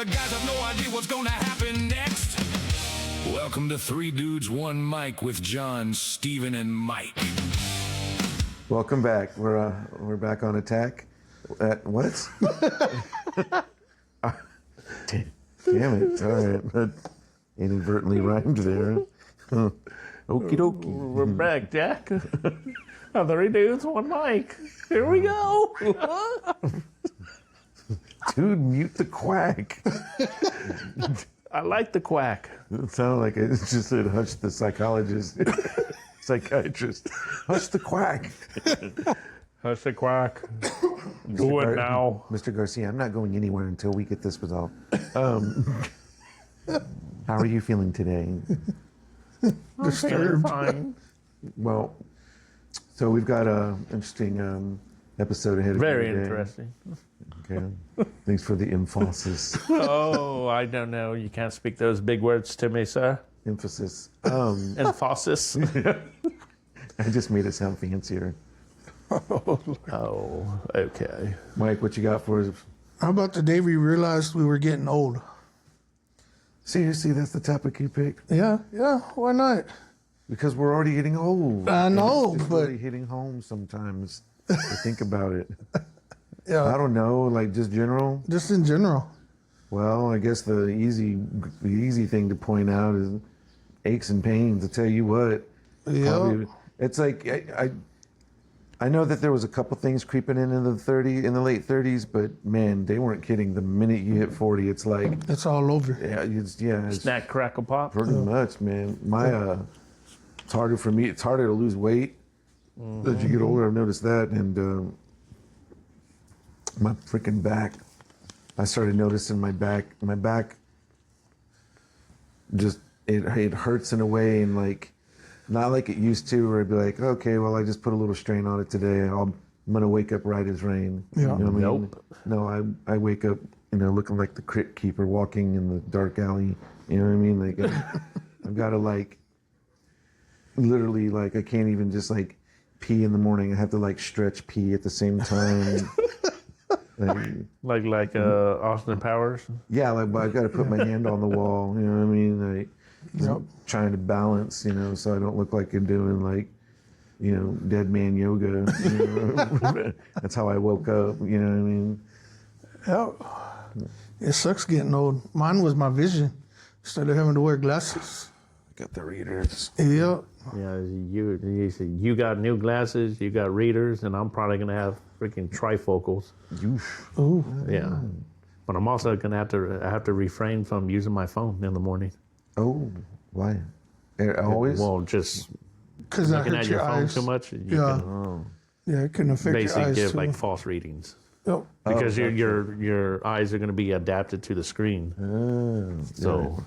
the guys have no idea what's gonna happen next. Welcome to Three Dudes, One Mic with John, Steven, and Mike. Welcome back. We're back on attack. What? Damn it. All right. Inadvertently rhymed there. Okie dokie. We're back, Jack. Three dudes, one mic. Here we go. Dude, mute the quack. I like the quack. It sounded like it just said hush the psychologist. Psychiatrist. Hush the quack. Hush the quack. Do it now. Mr. Garcia, I'm not going anywhere until we get this resolved. How are you feeling today? Disturbed. Fine. Well, so we've got an interesting episode ahead of you Very today. interesting. Okay. Thanks for the emphasis. Oh, I don't know. You can't speak those big words to me, sir. Emphasis. Emphasis. I just made it sound fancier. Oh, okay. Mike, what you got for us? How about the day we realized we were getting old? Seriously, that's the topic you picked? Yeah, why not? Because we're already getting old. I know, it's but really hitting home sometimes to think about it. yeah, I don't know, like just general. just in general. Well, I guess the easy thing to point out is aches and pains. I tell you what, Yeah, it's like I know that there was a couple things creeping in the late 30s, but man, they weren't kidding. The minute you hit 40, it's like it's all over. it's Snack, crackle, pop. pretty much, man. It's harder for me. It's harder to lose weight as you get older. I've noticed that, and my freaking back. I started noticing my back. My back just it hurts in a way, and like not like it used to, where I'd be like, okay, well, I just put a little strain on it today. I'm gonna wake up right as rain. Yeah. You know what I mean? Nope. No, I wake up, looking like the crypt keeper walking in the dark alley. You know what I mean? Like I've got to like literally like I can't even just like pee in the morning. I have to like stretch pee at the same time. Like Austin Powers. Yeah, like I've got to put my hand on the wall. You know what I mean? Like trying to balance, so I don't look like I'm doing like, dead man yoga. That's how I woke up. You know what I mean? Yeah, it sucks getting old. Mine was my vision. Instead of having to wear glasses. Got the readers. Yeah, Yeah, you said you got new glasses, you got readers, and I'm probably gonna have freaking trifocals. ooh, Yeah, but I'm also gonna have to refrain from using my phone in the morning. Oh, why? Always? Well, just because that looking at hurts your your phone eyes. too much, you Yeah. can Yeah, it can affect your basically eyes give too. like false readings Yep. because gotcha. your eyes are gonna be adapted to the screen. So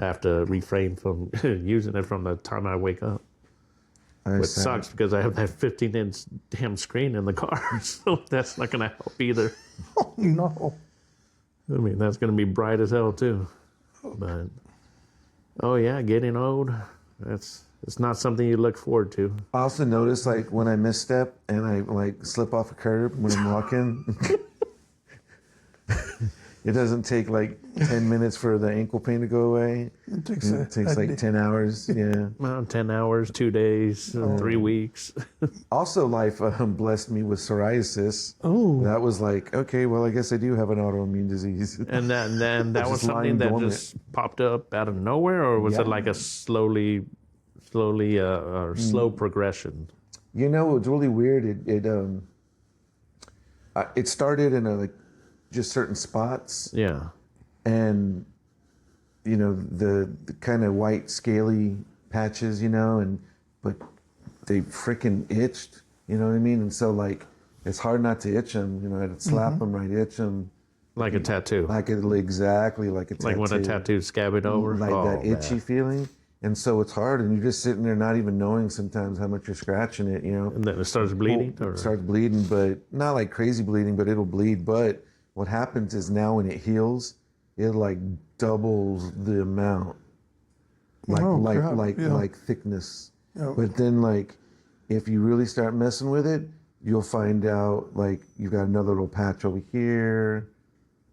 I have to refrain from using it from the time I wake up. Which sucks because I have that 15-inch damn screen in the car, so that's not going to help either. Oh, no. I mean, that's going to be bright as hell too. But oh yeah, getting old. It's not something you look forward to. I also notice like when I misstep and I like slip off a curb when I'm walking, it doesn't take like 10 minutes for the ankle pain to go away. It takes, It takes like 10 hours. Yeah. Well, 10 hours, 2 days, 3 weeks. Also, life blessed me with psoriasis. Oh. That was like, okay, well, I guess I do have an autoimmune disease. And then that was Just lying something that dormant. just popped up out of nowhere, or was Yeah. it like a slow progression? It's really weird. It started in just certain spots, Yeah. and the kind of white scaly patches, but they freaking itched. You know what I mean? And so like it's hard not to itch them. I'd slap them, right, itch them. Like a tattoo. Exactly like a tattoo. Like when a tattoo's scabbed over. Like Oh, that itchy man. feeling. And so it's hard, and you're just sitting there not even knowing sometimes how much you're scratching it, And then it starts bleeding? Well, Or? it starts bleeding, but not like crazy bleeding, but it'll bleed. But what happens is now when it heals, it like doubles the amount. Like thickness. Yeah. But then like if you really start messing with it, you'll find out like you've got another little patch over here,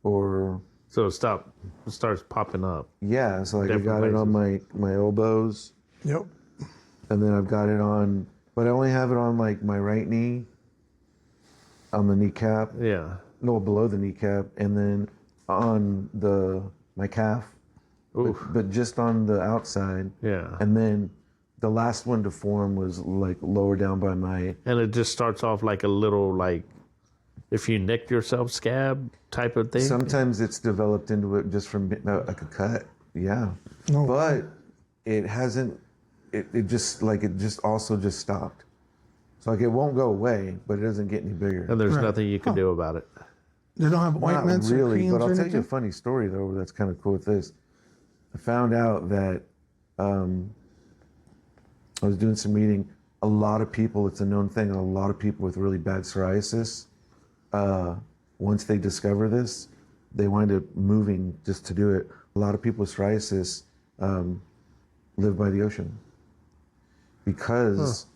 or So it starts popping up. Yeah, so like I Different got it on my elbows, Yep. and then I've got it on, but I only have it on like my right knee, on the kneecap. Yeah. No, below the kneecap, and then on my calf, but just on the outside. Yeah. And then the last one to form was like lower down by my. And it just starts off like a little, like, if you nicked yourself scab type of thing. Sometimes it's developed into it just from like a cut. Yeah. No. But it hasn't. It just also just stopped. So like it won't go away, but it doesn't get any bigger. And there's Right. nothing you can do about it. They don't have ointments Not or really, creams but I'll or tell you a anything? funny story though. That's kind of cool with this. I found out that I was doing some reading. A lot of people, it's a known thing. A lot of people with really bad psoriasis, once they discover this, they wind up moving just to do it. A lot of people with psoriasis live by the ocean because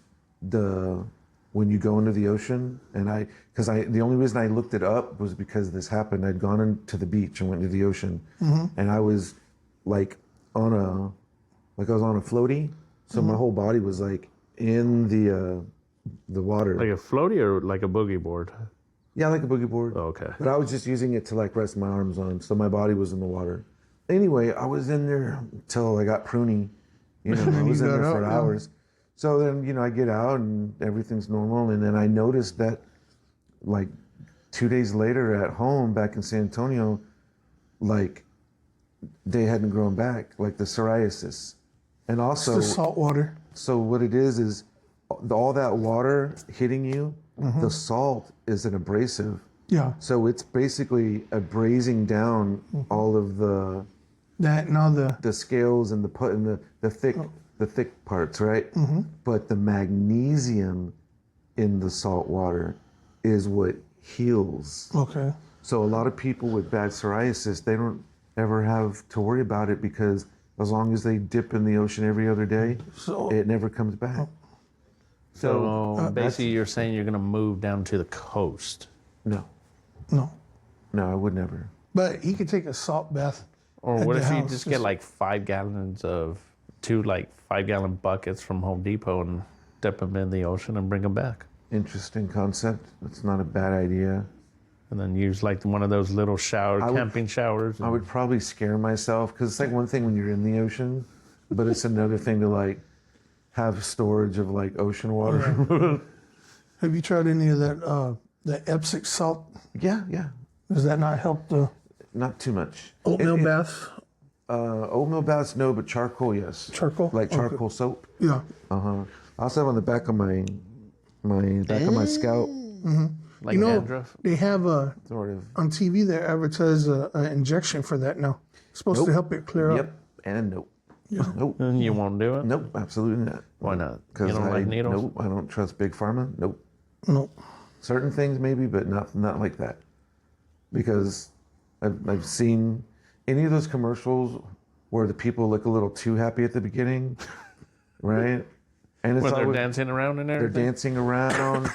when you go into the ocean, and the only reason I looked it up was because this happened. I'd gone into the beach and went into the ocean, and I was like I was on a floaty, so my whole body was like in the water. Like a floaty or like a boogie board? Yeah, like a boogie board. Oh, okay. But I was just using it to like rest my arms on, so my body was in the water. Anyway, I was in there until I got pruny. I was in there for hours. So then, I get out and everything's normal. And then I noticed that like 2 days later at home back in San Antonio, like they hadn't grown back, like the psoriasis. And also, It's the salt water. so what it is all that water hitting you, the salt is an abrasive. Yeah. So it's basically abrasing down all of the scales and the thick parts, right? But the magnesium in the salt water is what heals. Okay. So a lot of people with bad psoriasis, they don't ever have to worry about it because as long as they dip in the ocean every other day, So- it never comes back. So basically, you're saying you're going to move down to the coast. No, No. I would never. But he could take a salt bath. Or at what the if you house, just get like 5 gallons of 2 like 5-gallon buckets from Home Depot and dip them in the ocean and bring them back? Interesting concept. That's not a bad idea. And then use like one of those little camping showers. I would probably scare myself because it's like one thing when you're in the ocean, but it's another thing to like have storage of like ocean water. Have you tried any of that, the Epsom salt? Yeah. Does that not help the Not too much. oatmeal bath? Oatmeal baths, no, but charcoal, yes. Charcoal? Like charcoal soap. Yeah. I also have on the back of my back of my scalp, like dandruff. They have sort of. on TV they advertise an injection for that now. It's supposed to help it clear up. Yep. And nope. Nope. And you won't do it? Nope. Absolutely not. Why not? You Because don't like needles? Nope. I don't trust big pharma. Nope. No. Certain things maybe, but not like that. Because I've seen any of those commercials where the people look a little too happy at the beginning, right? And it's When they're always, dancing around in there? they're dancing around.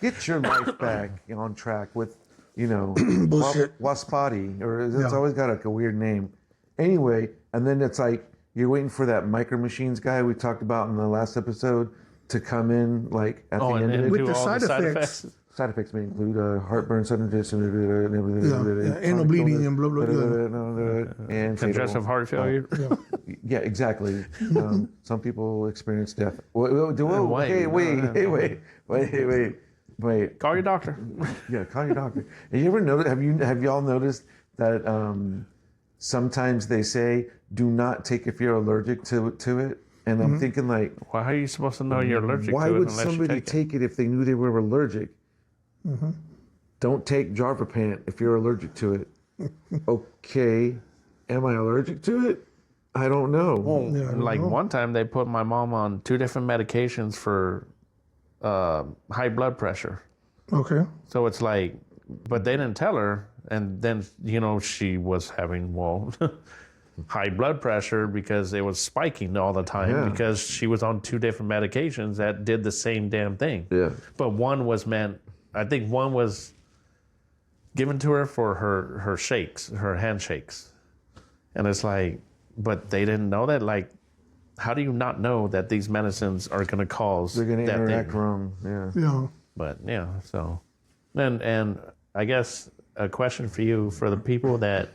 Get your life back on track with, Bullshit. Waspati, or it's Yeah. always got like a weird name. Anyway, and then it's like you're waiting for that Micro Machines guy we talked about in the last episode to come in, like at the and end of then it. With do the all side the effects. Side effects may include heartburn, sudden death, and everything. Yeah, anal bleeding and blah, blah, blah. And Congestive heart failure? Yeah, exactly. Some people experience death. Wait. Call your doctor. Yeah, call your doctor. Have you ever noticed? Have y'all noticed that sometimes they say do not take if you're allergic to it? And I'm thinking like, Well, how are you supposed to know you're allergic why to it would unless you somebody take it? take it if they knew they were allergic? Don't take Jarvapant if you're allergic to it. Okay, am I allergic to it? I don't know. Like one time they put my mom on 2 different medications for high blood pressure. Okay. So it's like, but they didn't tell her. And then, she was having, high blood pressure because it was spiking all the time because she was on 2 different medications that did the same damn thing. Yeah. But one was meant, I think one was given to her for her shakes, her handshakes. And it's like, but they didn't know that. Like, how do you not know that these medicines are going to cause They're going to that interact thing? wrong. Yeah. Yeah. But yeah, so and I guess a question for you, for the people that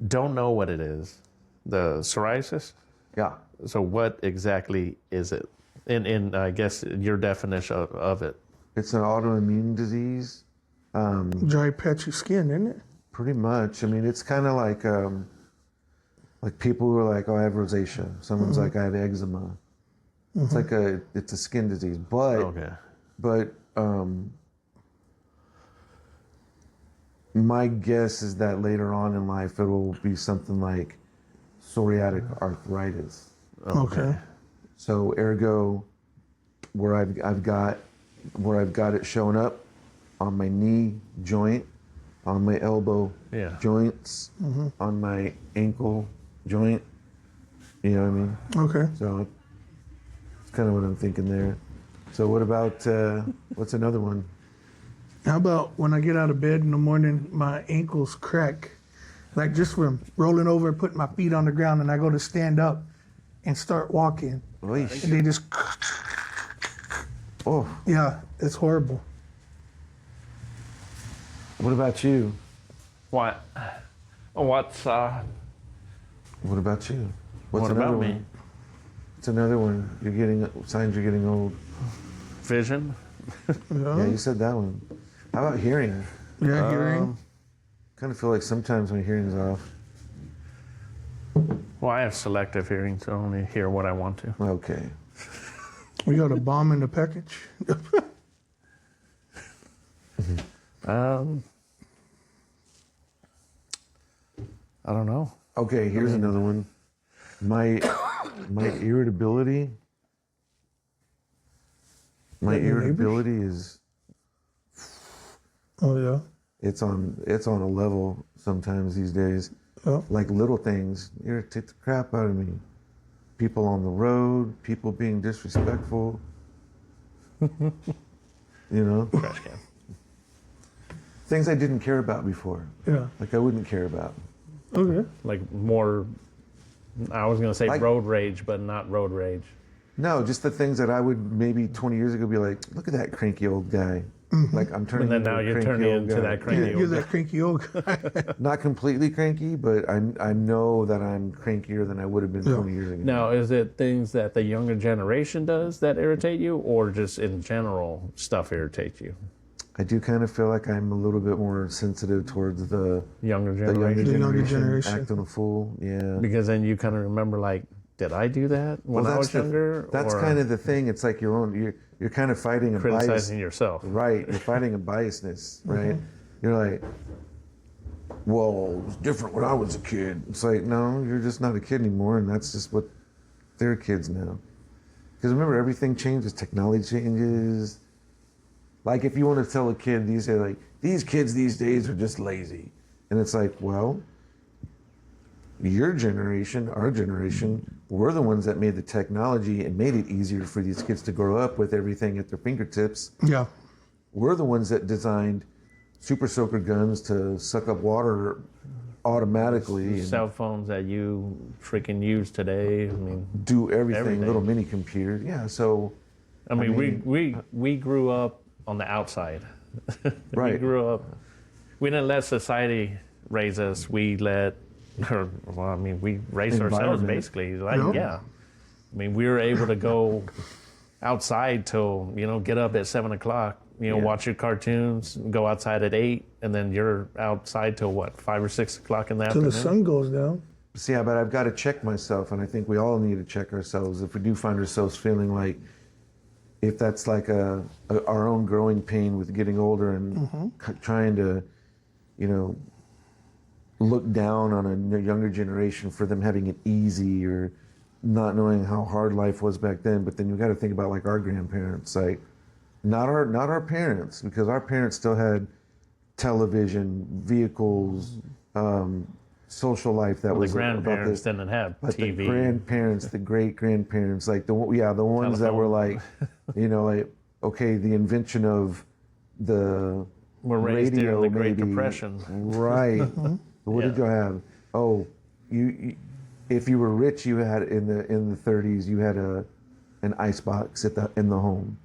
don't know what it is, the psoriasis. Yeah. So what exactly is it? In I guess your definition of it. It's an autoimmune disease. Dry, patchy skin, isn't it? Pretty much. I mean, it's kind of like people who are like, oh, I have rosacea. Someone's like, I have eczema. It's like it's a skin disease. But my guess is that later on in life it will be something like psoriatic arthritis. Okay. So ergo, where I've got it showing up on my knee joint, on my elbow joints, on my ankle joint. You know what I mean? Okay. So it's kind of what I'm thinking there. So what about what's another one? How about when I get out of bed in the morning, my ankles crack, like just from rolling over and putting my feet on the ground, and I go to stand up and start walking, and they just. Oh. Yeah, it's horrible. What about you? What's What about you? What's what another about one? me? It's another one. You're getting signs you're getting old. Vision. Yeah, you said that one. How about hearing? Yeah, hearing. Kind of feel like sometimes my hearing's off. Well, I have selective hearing, so I only hear what I want to. Okay. We got a bomb in the package. I don't know. Okay, here's another one. My irritability. My irritability is Oh yeah. it's on a level sometimes these days. Oh. Like little things irritate the crap out of me. People on the road, people being disrespectful. You know? Trash can. Things I didn't care about before. Yeah. Like I wouldn't care about. Okay. Like more, I was going to say Like- road rage, but not road rage. No, just the things that I would maybe 20 years ago be like, look at that cranky old guy. Like I'm turning. And then into now a you're cranky turning old into guy. that cranky You're that cranky old guy. Not completely cranky, but I know that I'm crankier than I would have been 20 years ago. Now, is it things that the younger generation does that irritate you, or just in general stuff irritates you? I do kind of feel like I'm a little bit more sensitive towards the Younger younger generation. The younger generation generation. acting a fool. Yeah. Because then you kind of remember, like, did I do that when I was younger? That's or kind of the thing. It's like you're kind of fighting a bias. criticizing yourself. Right. You're fighting a biasness, right? You're like, well, it was different when I was a kid. It's like, no, you're just not a kid anymore, and that's just what they're kids now. Because remember, everything changes. Technology changes. Like if you want to tell a kid these days, like these kids these days are just lazy, and it's like, well, your generation, our generation, we're the ones that made the technology and made it easier for these kids to grow up with everything at their fingertips. Yeah. We're the ones that designed super soaker guns to suck up water automatically and Cell phones that you freaking use today. I mean, do everything. everything. Little mini computers. Yeah. So I mean, we grew up on the outside. Right. We grew up. We didn't let society raise us. We let her. Well, I mean, we raised ourselves Environment. basically. Like, Yeah. yeah. I mean, we were able to go outside till get up at 7 o'clock. Watch your cartoons. Go outside at 8, and then you're outside till what, 5 or 6 o'clock in the Till afternoon. the sun goes down. see, but I've got to check myself, and I think we all need to check ourselves if we do find ourselves feeling like, if that's like our own growing pain with getting older and trying to, look down on a younger generation for them having it easy or not knowing how hard life was back then. But then you got to think about like our grandparents, like not our parents, because our parents still had television, vehicles, social life that was The about grandparents the, didn't have but TV. the grandparents, the great grandparents, like the ones that were like, like, okay, the invention of the were raised during the Great maybe. Depression. Right. What did you have? Oh, you if you were rich, you had in the 30s, you had an icebox in the home.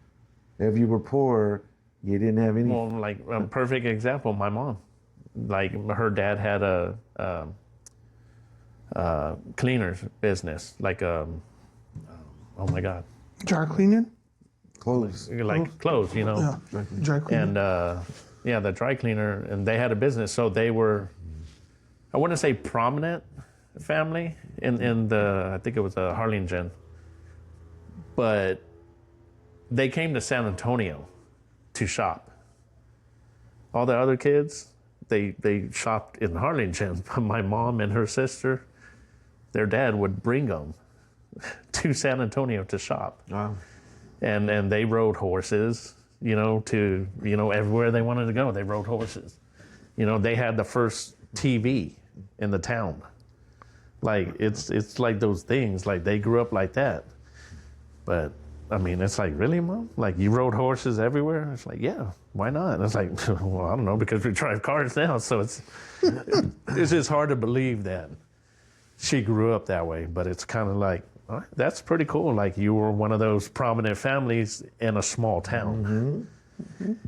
If you were poor, you didn't have any. Well, like a perfect example, my mom. Like her dad had a cleaner's business, like oh my God, Dry cleaning? Clothes. like clothes, you know. Yeah. Dry cleaning. And the dry cleaner, and they had a business, so they were, I wouldn't say prominent family in the, I think it was Harlingen, but they came to San Antonio to shop. All the other kids, they shopped in Harlingen. My mom and her sister, their dad would bring them to San Antonio to shop. Wow. And they rode horses, to, everywhere they wanted to go, they rode horses. They had the first TV in the town. Like, it's like those things, like they grew up like that. But, I mean, it's like, really, Mom? Like, you rode horses everywhere? It's like, yeah, why not? And it's like, well, I don't know, because we drive cars now, so it's just hard to believe that she grew up that way. But it's kind of like, all right, that's pretty cool. Like, you were one of those prominent families in a small town.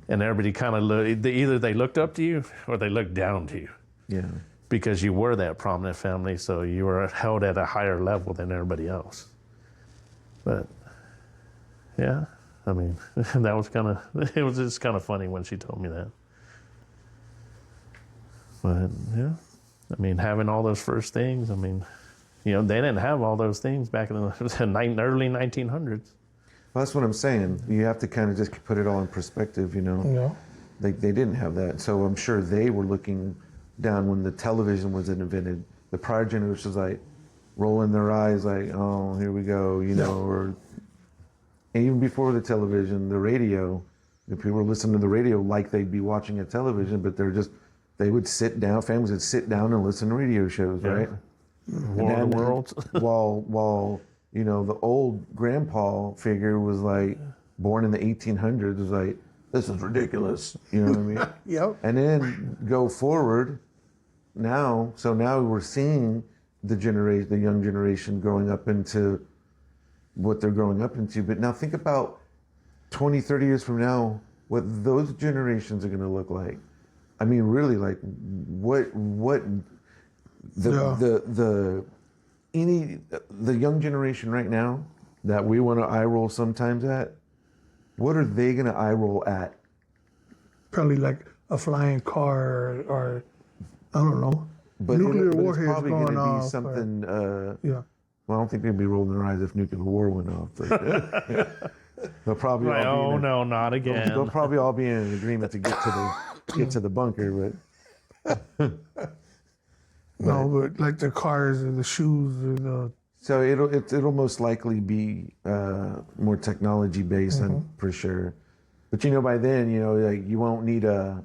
And everybody kind of, either they looked up to you or they looked down to you. Yeah. Because you were that prominent family, so you were held at a higher level than everybody else. But, yeah, I mean, that was it was just kind of funny when she told me that. But, yeah, I mean, having all those first things, I mean, they didn't have all those things back in the early 1900s. Well, that's what I'm saying. You have to kind of just put it all in perspective, Yeah. They didn't have that. So I'm sure they were looking down when the television was invented. The prior generation was like rolling their eyes like, oh, here we go, or even before the television, the radio, if people were listening to the radio like they'd be watching a television, but they would sit down, families would sit down and listen to radio shows, right? War of the Worlds. while the old grandpa figure was like born in the 1800s, was like, this is ridiculous. You know what I mean? Yep. And then go forward now. So now we're seeing the young generation growing up into what they're growing up into. But now think about 20, 30 years from now, what those generations are going to look like. I mean, really, like what the young generation right now that we want to eye roll sometimes at, what are they going to eye roll at? Probably like a flying car or I don't know. But nuclear it's warheads probably going going to be off. something. Yeah. Well, I don't think they'd be rolling their eyes if nuclear war went off. But they'll probably Like, all be no, not again. They'll probably all be in an agreement to get to the bunker, but. No, but like the cars or the shoes or the. So it'll most likely be more technology based, for sure. But by then, like you won't need to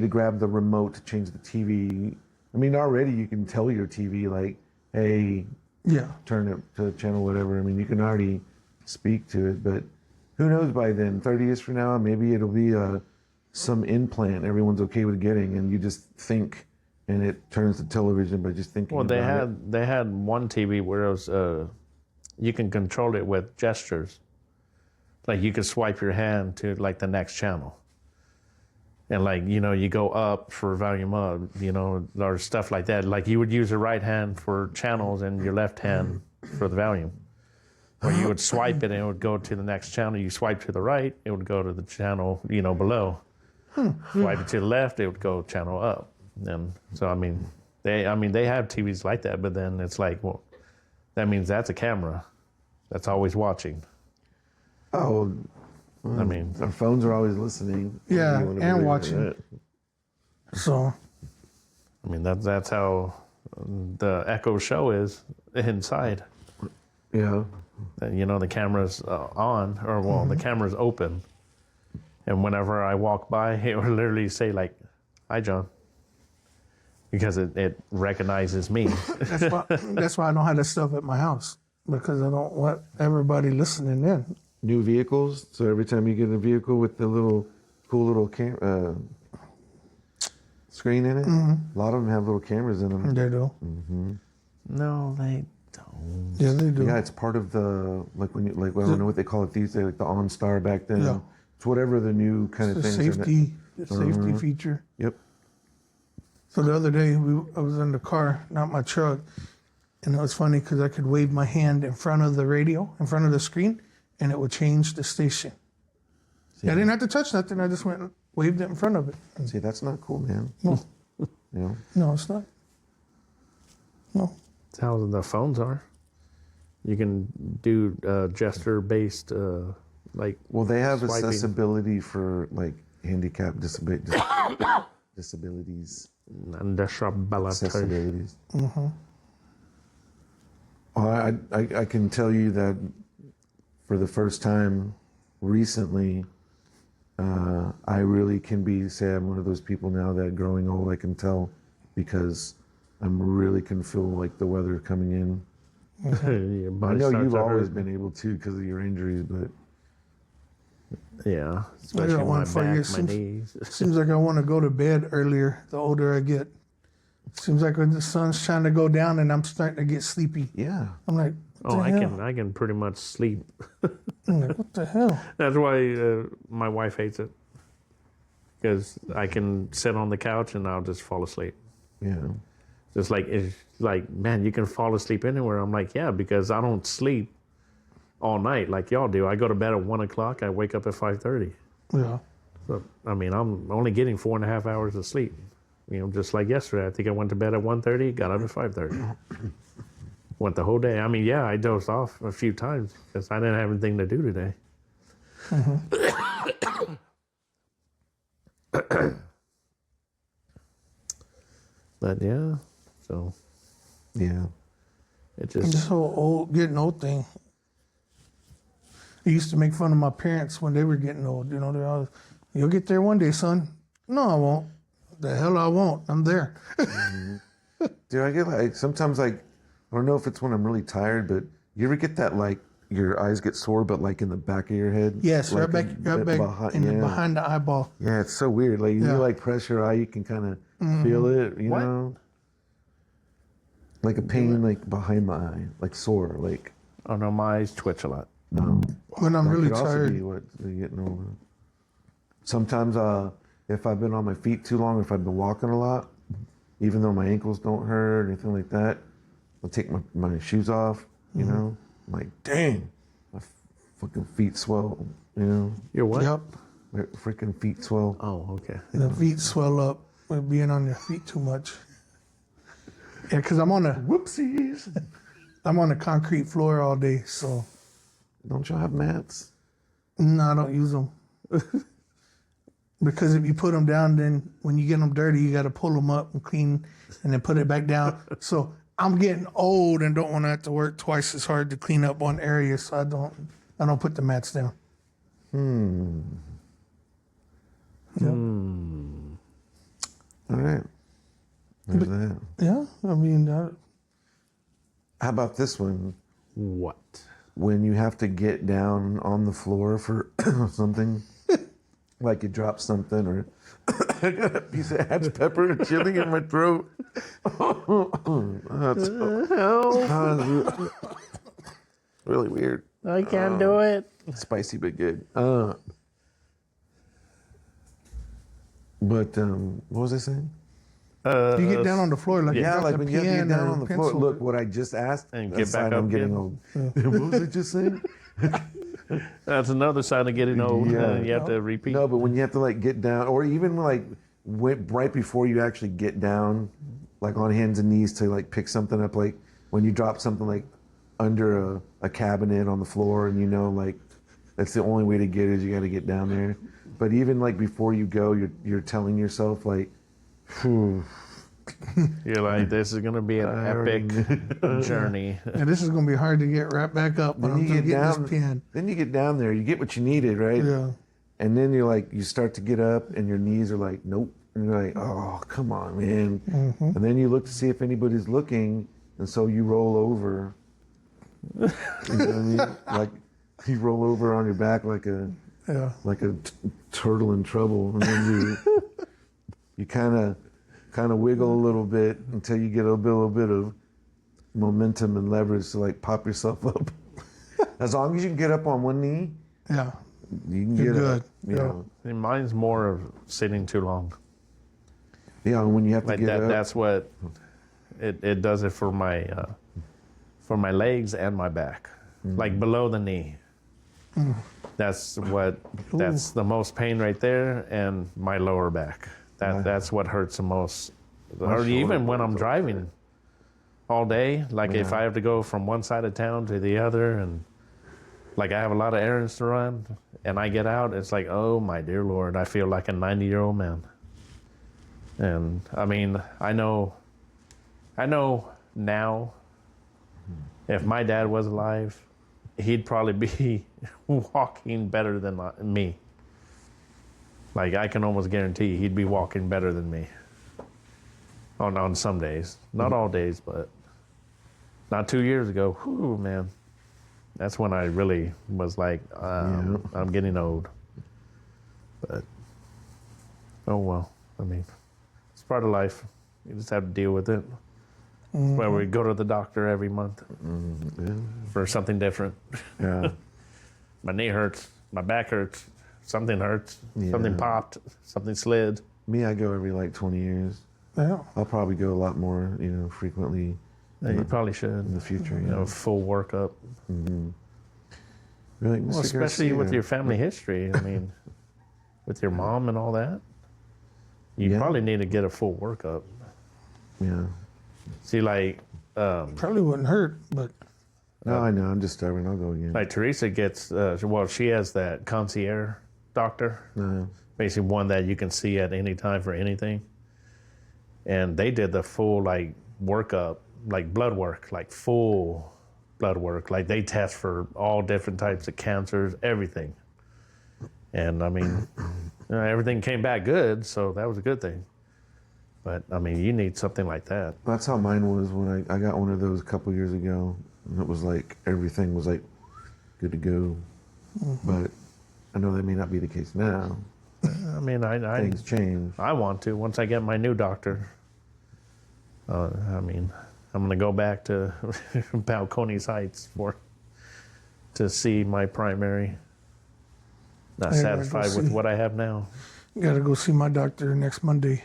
grab the remote to change the TV. I mean, already you can tell your TV like, hey, turn it to channel whatever. I mean, you can already speak to it. But who knows by then? 30 years from now, maybe it'll be some implant everyone's okay with getting, and you just think. And it turns to television by just thinking. Well, they had one TV where it was you can control it with gestures. Like you could swipe your hand to like the next channel, and like you go up for volume up, or stuff like that. Like you would use your right hand for channels and your left hand for the volume. Or you would swipe it and it would go to the next channel. You swipe to the right, it would go to the channel below. Swipe it to the left, it would go channel up. And so they have TVs like that, but then it's like, well, that means that's a camera that's always watching. Oh, I mean, our phones are always listening. Yeah, and watching. So, I mean that's how the Echo show is inside. Yeah. The camera's on, or the camera's open, and whenever I walk by, it will literally say like, "Hi, John." Because it recognizes me. that's why I don't have that stuff at my house, because I don't want everybody listening in. New vehicles. So every time you get in a vehicle with the little cool little screen in it. A lot of them have little cameras in them. They do. No, they don't. Yeah, they do. Yeah, it's part of the like when you like I don't know what they call it these days, like the OnStar back then. Yeah. It's whatever the new kind of It's a things. safety feature. Yep. So the other day I was in the car, not my truck, and it was funny because I could wave my hand in front of the radio, in front of the screen, and it would change the station. I didn't have to touch nothing. I just went and waved it in front of it. See, that's not cool, man. No, You know? no, it's not. No. That's how the phones are. You can do gesture-based, like. Well, they have swiping. accessibility for like handicap disabilities. And Accessibilities. I can tell you that for the first time recently, I really can say I'm one of those people now that growing old, I can tell because can feel like the weather coming in. Your I body know starts you've to always hurt. been able to because of your injuries, but Yeah, especially got my one for you. back, my knees. Seems like I want to go to bed earlier the older I get. Seems like when the sun's trying to go down and I'm starting to get sleepy. yeah. I'm like, what Oh, the hell? I can pretty much sleep. I'm like, what the hell? That's why my wife hates it. Because I can sit on the couch and I'll just fall asleep. Yeah. It's like, man, you can fall asleep anywhere. I'm like, yeah, because I don't sleep all night like y'all do. I go to bed at 1 o'clock. I wake up at 5:30. Yeah. So, I mean, I'm only getting 4.5 hours of sleep. You know, just like yesterday. I think I went to bed at 1:30, got up at 5:30. Went the whole day. I mean, yeah, I dozed off a few times because I didn't have anything to do today. But yeah, so Yeah. it This just whole getting old thing. I used to make fun of my parents when they were getting old. You know, they're always, you'll get there one day, son. No, I won't. The hell I won't. I'm there. Dude, I get like sometimes like I don't know if it's when I'm really tired, but you ever get that like your eyes get sore, but like in the back of your head? Yes, like right back behind the eyeball. Yeah, it's so weird. Like Yeah. you like press your eye, you can kind of feel it. You know, like a pain like behind the eye, like sore, like. oh no, my eyes twitch a lot. When I'm That really could also tired. be what you're getting older. Sometimes, if I've been on my feet too long, if I've been walking a lot, even though my ankles don't hurt or anything like that, I'll take my shoes off. You know, I'm like, dang, my fucking feet swell. You know, You're what? Yep. my freaking feet swell. Oh, okay. The feet swell up with being on your feet too much. Yeah, because I'm on a concrete floor all day, so Don't y'all have mats? no, I don't use them. Because if you put them down, then when you get them dirty, you got to pull them up and clean, and then put it back down. So I'm getting old and don't want to have to work twice as hard to clean up one area, so I don't put the mats down. All right. There's that. Yeah, I mean, How about this one? What? When you have to get down on the floor for something, like you drop something, or I got a piece of hatch pepper and chili in my throat. That's really weird. I can't do it. Spicy but good. But what was I saying? you get down on the floor like Yeah, you like dropped when a you have to pen get down or on the a floor. pencil. Look, what I just asked. And that's get back sign I'm up getting again. old. What was I just saying? That's another sign of getting old. Yeah. You have to repeat. No, but when you have to like get down, or even like right before you actually get down, like on hands and knees to like pick something up, like when you drop something like under a cabinet on the floor, and you know like that's the only way to get it is you got to get down there. But even like before you go, you're telling yourself like, phew. You're like, this is going to be an epic journey. And this is going to be hard to get right back up, but I'm Then you going to get get down. this pen. Then you get down there, you get what you needed, right? Yeah. And then you start to get up, and your knees are like, nope. And you're like, oh, come on, man. And then you look to see if anybody's looking, and so you roll over. You know what I mean? Like you roll over on your back like a Yeah. like a turtle in trouble, and then you kind of wiggle a little bit until you get a little bit of momentum and leverage to like pop yourself up. As long as you can get up on one knee, Yeah. you can You're get good. up. You know. See, mine's more of sitting too long. Yeah, when you have to Like get that. up. That's what it does it for my legs and my back, like below the knee. That's the most pain right there, and my lower back. That's what hurts the most. Or even when I'm driving all day, like if I have to go from one side of town to the other, and like I have a lot of errands to run, and I get out, it's like, oh my dear Lord, I feel like a 90-year-old man. And I mean, I know now, if my dad was alive, he'd probably be walking better than me. Like I can almost guarantee he'd be walking better than me. On some days, not all days, but not 2 years ago. Whew, man, that's when I really was like, I'm getting old. But oh well, I mean, it's part of life. You just have to deal with it. Where we go to the doctor every month for something different. Yeah. My knee hurts, my back hurts, something hurts, something popped, something slid. Me, I go every like 20 years. Yeah. I'll probably go a lot more, frequently Yeah, you probably should. in the future. Full workup. Really, Mr. Well, especially Garcia, with your family history. I mean, with your mom and all that, you probably need to get a full workup. Yeah. See, like, Probably wouldn't hurt, but No, I know. I'm just stubborn. I'll go again. like Teresa gets, she has that concierge doctor, basically one that you can see at any time for anything. And they did the full like workup, like blood work, like full blood work. Like they test for all different types of cancers, everything. And I mean, everything came back good, so that was a good thing. But I mean, you need something like that. That's how mine was when I got one of those a couple years ago. And it was like everything was like good to go. But I know that may not be the case now. I mean, Things change. I want to once I get my new doctor. I mean, I'm gonna go back to Balcones Heights to see my primary. Not Yeah, satisfied go with see. what I have now. gotta go see my doctor next Monday.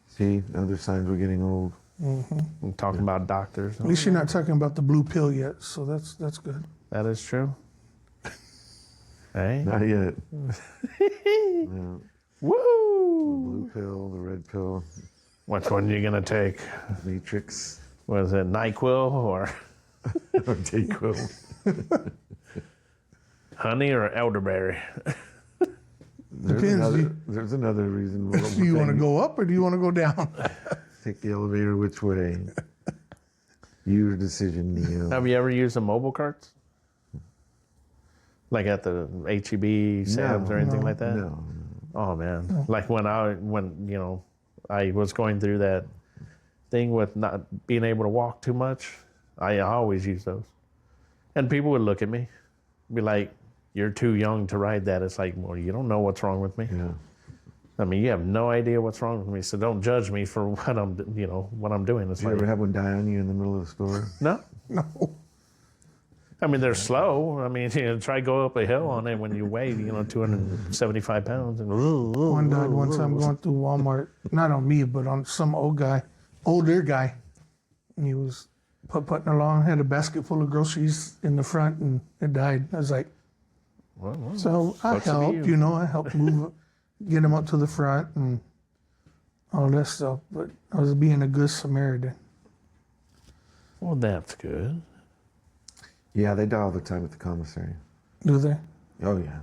See, other signs we're getting old. I'm talking about doctors. At least you're not talking about the blue pill yet, so that's good. That is true. Hey, Not yet. No. woo! Blue pill, the red pill, Which one are you gonna take? Matrix, Was it NyQuil or or Dayquil. honey or elderberry? Depends. There's another reason. Do you want to go up or do you want to go down? Take the elevator which way? Your decision, Neo. Have you ever used the mobile carts? Like at the HEB, Sam's, or anything like that? No. Oh man! Like when I was going through that thing with not being able to walk too much, I always use those, and people would look at me, be like, "You're too young to ride that." It's like, well, you don't know what's wrong with me. Yeah. I mean, you have no idea what's wrong with me, so don't judge me for what I'm doing. It's Did you like, ever have one die on you in the middle of the store? no. No. I mean, they're slow. I mean, try go up a hill on it when you weigh, 275 pounds. And One died one time going through Walmart, not on me, but on some older guy. And he was putting along, had a basket full of groceries in the front, and it died. I was like, so I sucks to be helped, you. I helped move, get him up to the front and all that stuff. But I was being a good Samaritan. Well, that's good. Yeah, they die all the time at the commissary. Do they? Oh yeah.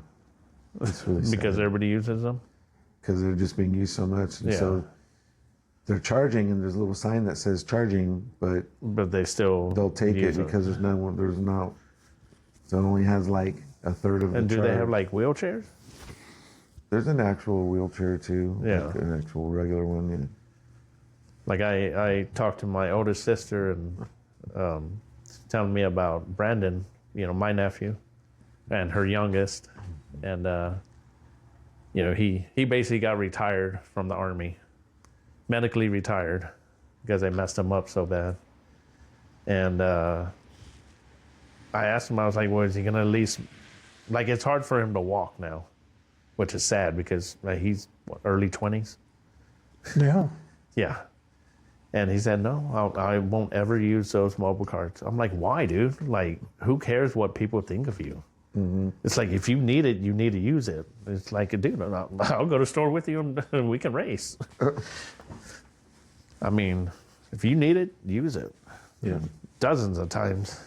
It's really sad. Because everybody uses them. Because they're just being used so much, and Yeah. so they're charging, and there's a little sign that says charging, but But they still they'll take it use 'em. because so it only has like a third of And the do they have charge. like wheelchairs? There's an actual wheelchair too. Yeah. Like an actual regular one. Yeah. Like I talked to my oldest sister and telling me about Brandon, my nephew, and her youngest, And, you know, he basically got retired from the Army, medically retired because they messed him up so bad. And I asked him, I was like, well, is he going to at least, like, it's hard for him to walk now, which is sad because he's early 20s. Yeah. Yeah. And he said, no, I won't ever use those mobile carts. I'm like, why, dude? Like, who cares what people think of you? Mm-hmm. It's like, if you need it, you need to use it. It's like, dude, I'll go to the store with you and we can race. I mean, if you need it, use it. Yeah. Dozens of times.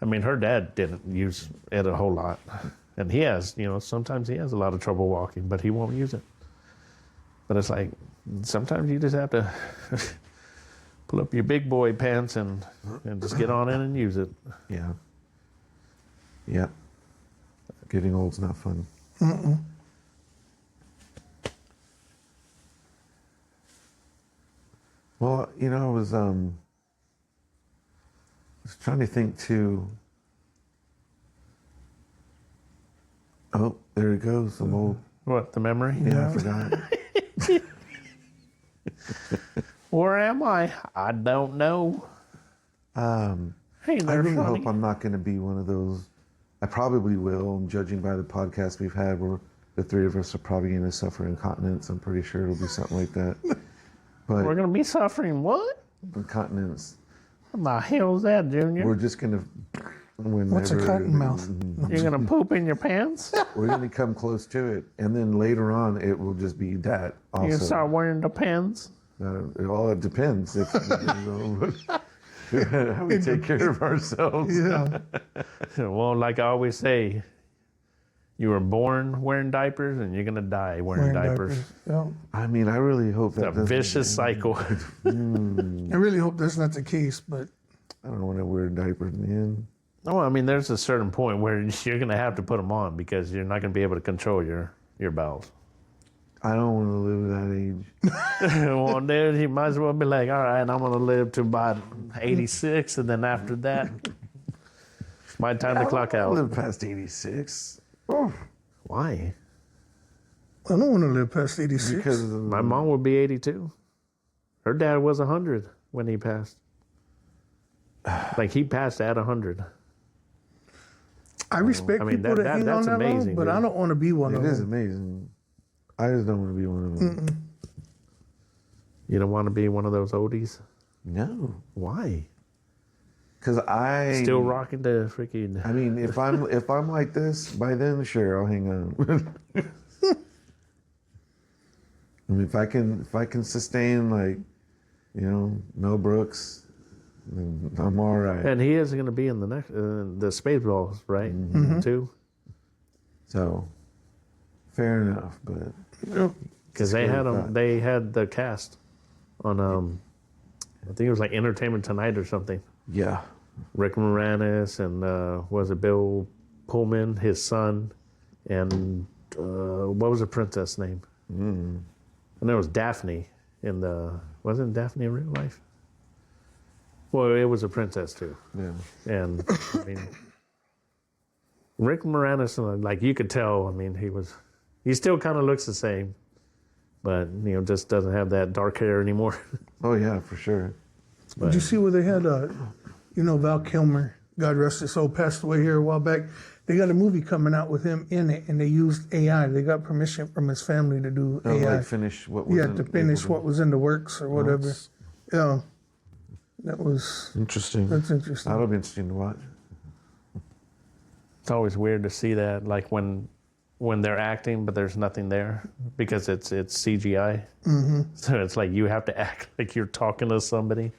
I mean, her dad didn't use it a whole lot. And he has, you know, sometimes he has a lot of trouble walking, but he won't use it. But it's like, sometimes you just have to pull up your big boy pants and just get on in and use it. Yeah. Yeah. Getting old's not fun. Well, you know, I was trying to think too. Oh, there it goes. Some old. What, the memory? Yeah, I forgot. Where am I? I don't know. Hey I there, really Sonny. hope I'm not going to be one of those. I probably will, and judging by the podcast we've had, where the three of us are probably going to suffer incontinence. I'm pretty sure it'll be something like that. But We're going to be suffering what? incontinence. What the hell is that, Junior? We're just going to. What's a cotton mouth? You're going to poop in your pants? We're going to come close to it, and then later on, it will just be that. Also, You start wearing the pants? it all depends. If, how we take care of ourselves. Yeah. Well, like I always say, you were born wearing diapers, and you're going to die wearing diapers. Yeah. I mean, I really hope that It's a vicious cycle. I really hope that's not the case, but I don't want to wear diapers, man. Oh, I mean, there's a certain point where you're going to have to put them on because you're not going to be able to control your bowels. I don't want to live that age. Well, dude, you might as well be like, all right, I'm going to live to about 86, and then after that, it's my time to clock I out. live past 86. Oh, Why? I don't want to live past 86. because of My mom would be 82. Her dad was 100 when he passed. Like, he passed at 100. I respect I mean, people that hang on that's that long, amazing, but dude. I don't want to be one it of is them. amazing. I just don't want to be one of them. You don't want to be one of those oldies? No, Why? because I Still rocking the freaking... I mean, if I'm like this by then, sure, I'll hang on. I mean, if I can sustain, like, you know, Mel Brooks, then I'm all right. And he is going to be in the next... the Spaceballs, right? Too? So, fair enough, but Because they had thought. they had the cast on I think it was like Entertainment Tonight or something. yeah, Rick Moranis and was it Bill Pullman, his son, and what was the princess name? And there was Daphne in the wasn't Daphne in real life? Well, it was a princess too. yeah. And I mean, Rick Moranis, like you could tell. I mean, he still kind of looks the same, but you know, just doesn't have that dark hair anymore. Oh yeah, for sure. Did you see where they had, you know, Val Kilmer, God rest his soul, passed away here a while back. They got a movie coming out with him in it, and they used AI. They got permission from his family to do Oh, AI. like finish what was Yeah, in- to finish able what was in the works or whatever. That's Yeah, that was interesting. that's interesting. That'll be interesting to watch. It's always weird to see that, like when they're acting, but there's nothing there because it's CGI. So it's like you have to act like you're talking to somebody,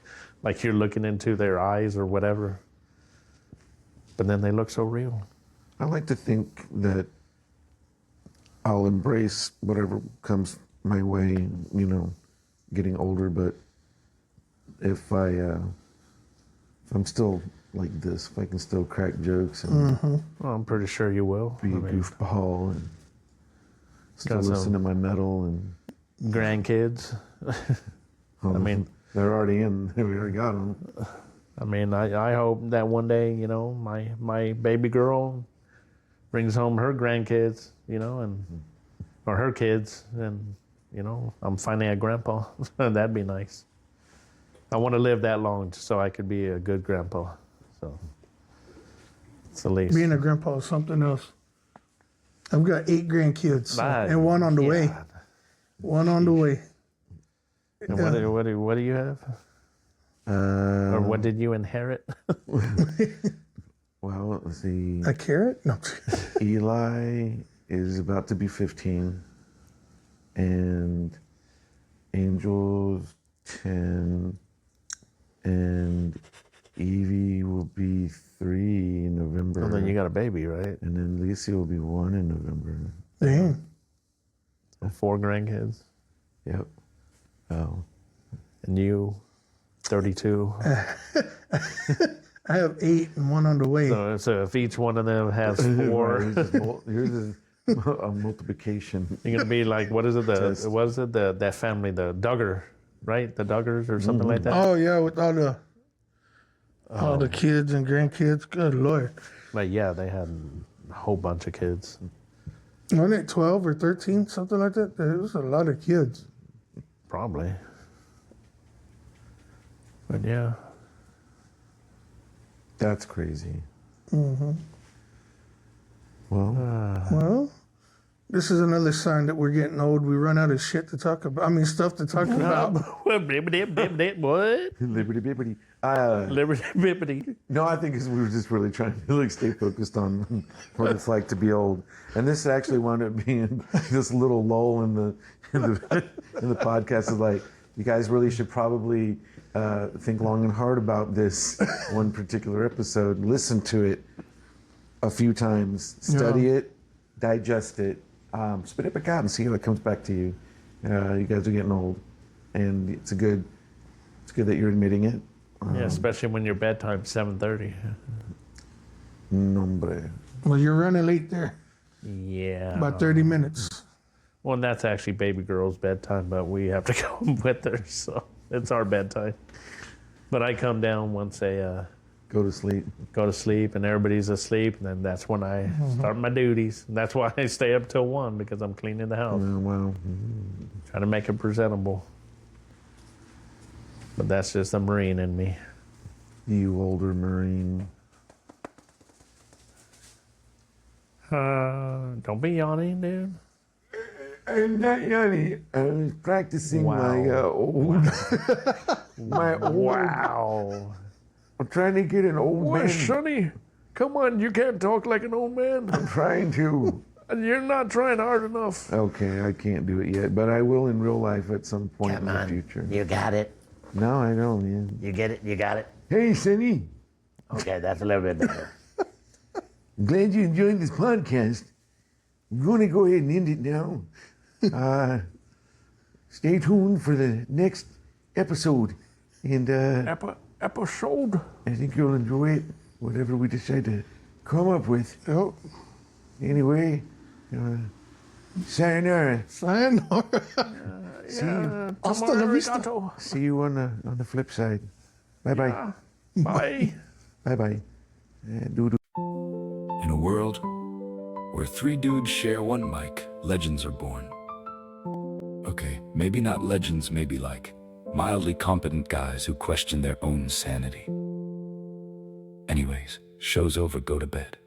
like you're looking into their eyes or whatever. But then they look so real. I like to think that I'll embrace whatever comes my way, you know, getting older, but if I'm still like this, if I can still crack jokes and Well, I'm pretty sure you will. be a goofball and still Got some- listen to my metal and Grandkids. I mean, they're already in. We already got them. I hope that one day, you know, my baby girl brings home her grandkids, you know, or her kids, and, you know, I'm finally a grandpa. That'd be nice. I want to live that long just so I could be a good grandpa. So it's the least. Being a grandpa is something else. I've got 8 grandkids and one on the way. One on the way. And what do you have? Or what did you inherit? Well, let's see. A carrot? No. Eli is about to be 15, and Angel's 10, and Evie will be 3 in November. Well, then you got a baby, right? And then Lacey will be 1 in November. Damn. So 4 grandkids. Yep. Oh. And you, 32. I have 8 and one on the way. So if each one of them has 4, Here's a multiplication. you're gonna be like, what is it? That family, the Duggar, right? The Duggars or something like that. Oh yeah, with all the kids and grandkids. Good Lord. But yeah, they had a whole bunch of kids. Wasn't it 12 or 13, something like that? There was a lot of kids. Probably. But yeah. That's crazy. Mm-hmm. Well, Well, this is another sign that we're getting old. We run out of shit to talk about. I mean, stuff to talk about. What? liberty, bibbity. Liberty, bibbity. No, I think we were just really trying to like stay focused on what it's like to be old, and this actually wound up being this little lull in the podcast. Is like, you guys really should probably think long and hard about this one particular episode, listen to it a few times, study it, digest it, spit it back out, and see how it comes back to you. You guys are getting old, and it's good that you're admitting it. Yeah, especially when your bedtime's 7:30. Nombre. Well, you're running late there. Yeah. About 30 minutes. Well, and that's actually baby girl's bedtime, but we have to go with her, so it's our bedtime. But I come down once they Go to sleep, and everybody's asleep, and then that's when I start my duties. And that's why I stay up till 1, because I'm cleaning the house. Well, Trying to make it presentable. But that's just a Marine in me. you older Marine. Don't be yawning, dude. I'm not yawning. I was practicing my old. My old. Wow. I'm trying to get an old man. Sonny, come on, you can't talk like an old man. I'm trying to. You're not trying hard enough. Okay, I can't do it yet, but I will in real life at some point in the future. You got it. No, I don't, man. You get it? You got it? Hey, Sonny. Okay, that's a little bit better. I'm glad you enjoyed this podcast. I'm going to go ahead and end it now. Stay tuned for the next episode. And Episode? I think you'll enjoy it, whatever we decide to come up with. Yep. Anyway, sayonara. Sayonara. See you. Hasta la vista. See you on the flip side. Bye-bye. Bye. Bye-bye. Doo-doo. In a world where 3 dudes share 1 mic, legends are born. Okay, maybe not legends, maybe like mildly competent guys who question their own sanity. Anyways, show's over, go to bed.